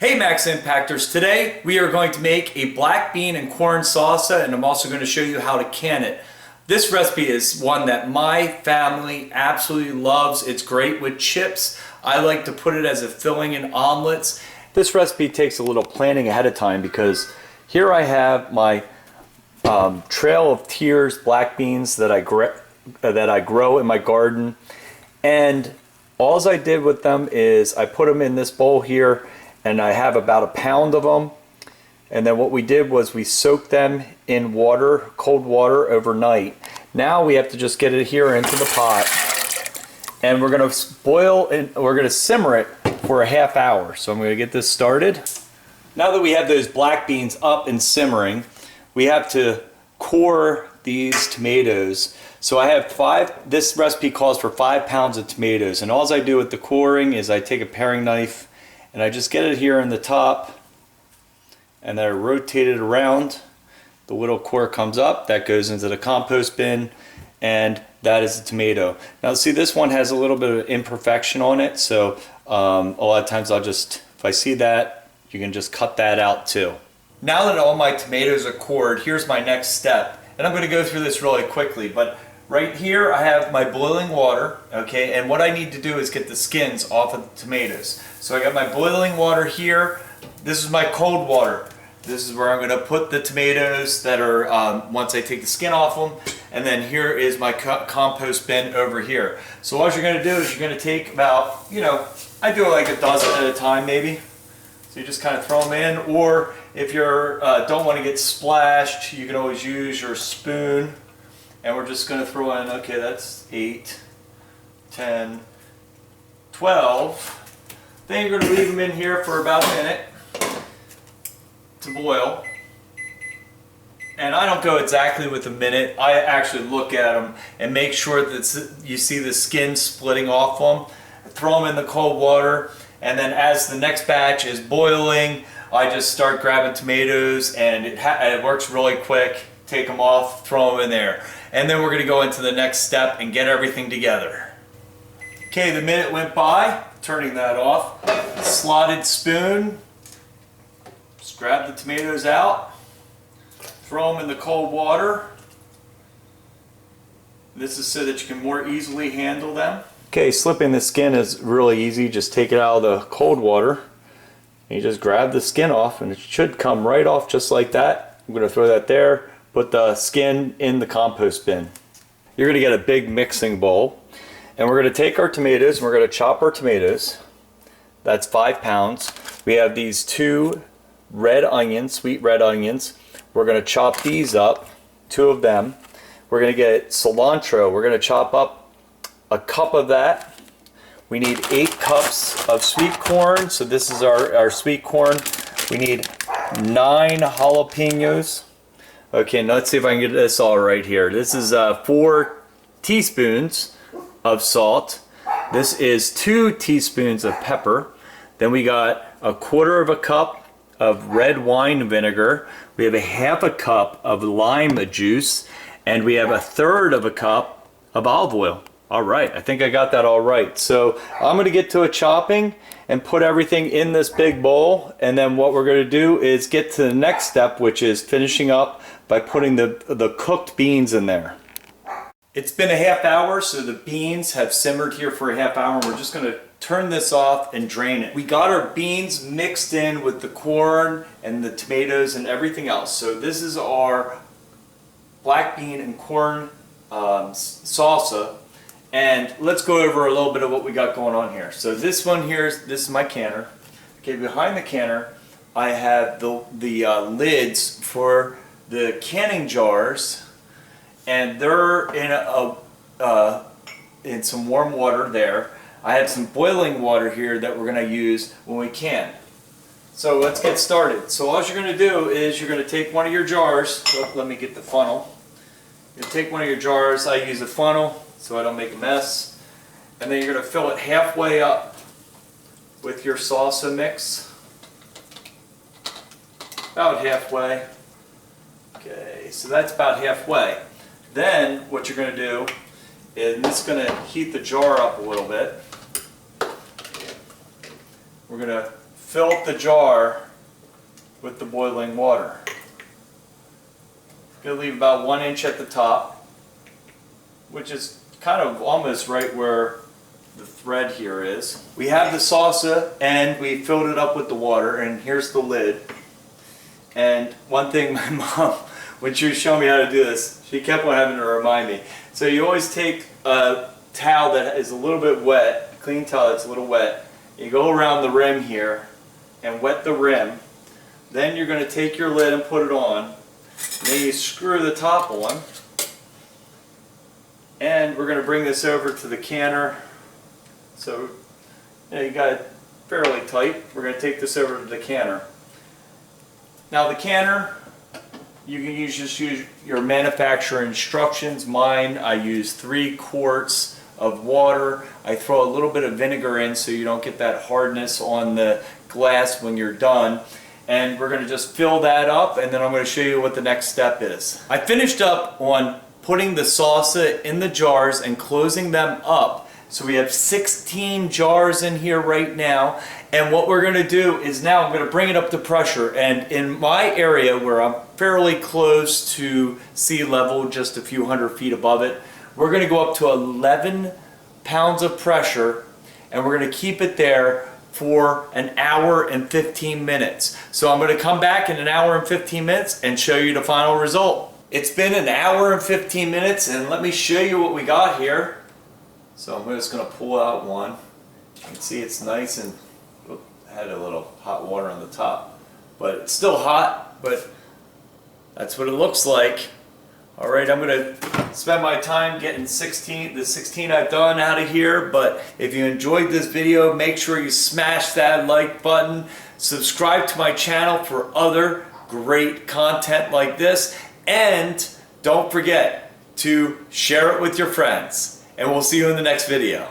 Hey Max Impactors, today we are going to make a black bean and corn salsa, and I'm also going to show you how to can it. This recipe is one that my family absolutely loves. It's great with chips. I like to put it as a filling in omelets. This recipe takes a little planning ahead of time because here I have my Trail of Tears black beans that I grow in my garden, and all I did with them is I put them in this bowl here, and I have about a pound of them. And then what we did was we soaked them in water, cold water, overnight. Now we have to just get it here into the pot, and we're going to boil and we're going to simmer it for a half hour. So I'm going to get this started. Now that we have those black beans up and simmering, we have to core these tomatoes. So I have this recipe calls for 5 pounds of tomatoes, and all I do with the coring is I take a paring knife and I just get it here in the top, and then I rotate it around. The little core comes up, that goes into the compost bin, and that is the tomato. Now see, this one has a little bit of imperfection on it, so a lot of times I'll just, if I see that, you can just cut that out too. Now that all my tomatoes are cored, here's my next step. And I'm going to go through this really quickly, but right here I have my boiling water, okay, and what I need to do is get the skins off of the tomatoes. So I got my boiling water here. This is my cold water. This is where I'm going to put the tomatoes that are, once I take the skin off them, and then here is my compost bin over here. So what you're going to do is you're going to take about, I do like a dozen at a time maybe. So you just kind of throw them in, or if you don't want to get splashed, you can always use your spoon. And we're just going to throw in, okay, that's 8, 10, 12. Then you're going to leave them in here for about a minute to boil. And I don't go exactly with a minute. I actually look at them and make sure that you see the skin splitting off them. Throw them in the cold water, and then as the next batch is boiling, I just start grabbing tomatoes, and it works really quick. Take them off, throw them in there. And then we're going to go into the next step and get everything together. Okay, the minute went by, turning that off. Slotted spoon. Just grab the tomatoes out. Throw them in the cold water. This is so that you can more easily handle them. Okay, slipping the skin is really easy. Just take it out of the cold water. And you just grab the skin off, and it should come right off just like that. I'm going to throw that there. Put the skin in the compost bin. You're going to get a big mixing bowl, and we're going to take our tomatoes and we're going to chop our tomatoes. That's 5 pounds. We have these 2 red onions, sweet red onions. We're going to chop these up, 2 of them. We're going to get cilantro. We're going to chop up a cup of that. We need 8 cups of sweet corn. So this is our sweet corn. We need 9 jalapenos. Okay, now let's see if I can get this all right here. This is 4 teaspoons of salt. This is 2 teaspoons of pepper. Then we got 1/4 cup of red wine vinegar. We have 1/2 cup of lime juice, and we have 1/3 cup of olive oil. All right, I think I got that all right. So I'm going to get to a chopping and put everything in this big bowl, and then what we're going to do is get to the next step, which is finishing up by putting the cooked beans in there. It's been a half hour, so the beans have simmered here for a half hour, and we're just going to turn this off and drain it. We got our beans mixed in with the corn and the tomatoes and everything else. So this is our black bean and corn salsa. And let's go over a little bit of what we got going on here. So this one here, this is my canner. Okay, behind the canner, I have the lids for the canning jars, and they're in some warm water there. I have some boiling water here that we're going to use when we can. So let's get started. So all you're going to do is you're going to take one of your jars. Let me get the funnel. You take one of your jars. I use a funnel so I don't make a mess. And then you're going to fill it halfway up with your salsa mix. About halfway. Okay, so that's about halfway. Then what you're going to do is, this is going to heat the jar up a little bit. We're going to fill up the jar with the boiling water. Gonna leave about 1 inch at the top, which is kind of almost right where the thread here is. We have the salsa and we filled it up with the water, and here's the lid. And one thing my mom, when she was showing me how to do this, she kept on having to remind me. So you always take a towel that is a little bit wet, a clean towel that's a little wet, you go around the rim here and wet the rim. Then you're going to take your lid and put it on. And then you screw the top on. And we're going to bring this over to the canner. So you got it fairly tight. We're going to take this over to the canner. Now the canner, you can just use your manufacturer instructions. Mine, I use 3 quarts of water. I throw a little bit of vinegar in so you don't get that hardness on the glass when you're done. And we're going to just fill that up, and then I'm going to show you what the next step is. I finished up on putting the salsa in the jars and closing them up. So we have 16 jars in here right now, and what we're going to do is now I'm going to bring it up to pressure. And in my area where I'm fairly close to sea level, just a few hundred feet above it, we're going to go up to 11 pounds of pressure, and we're going to keep it there for an hour and 15 minutes. So I'm going to come back in an hour and 15 minutes and show you the final result. It's been an hour and 15 minutes, and let me show you what we got here. So I'm just going to pull out one. You can see it's nice and had a little hot water on the top, but it's still hot, but that's what it looks like. Alright, I'm going to spend my time getting the 16 I've done out of here, but if you enjoyed this video, make sure you smash that like button, subscribe to my channel for other great content like this, and don't forget to share it with your friends. And we'll see you in the next video.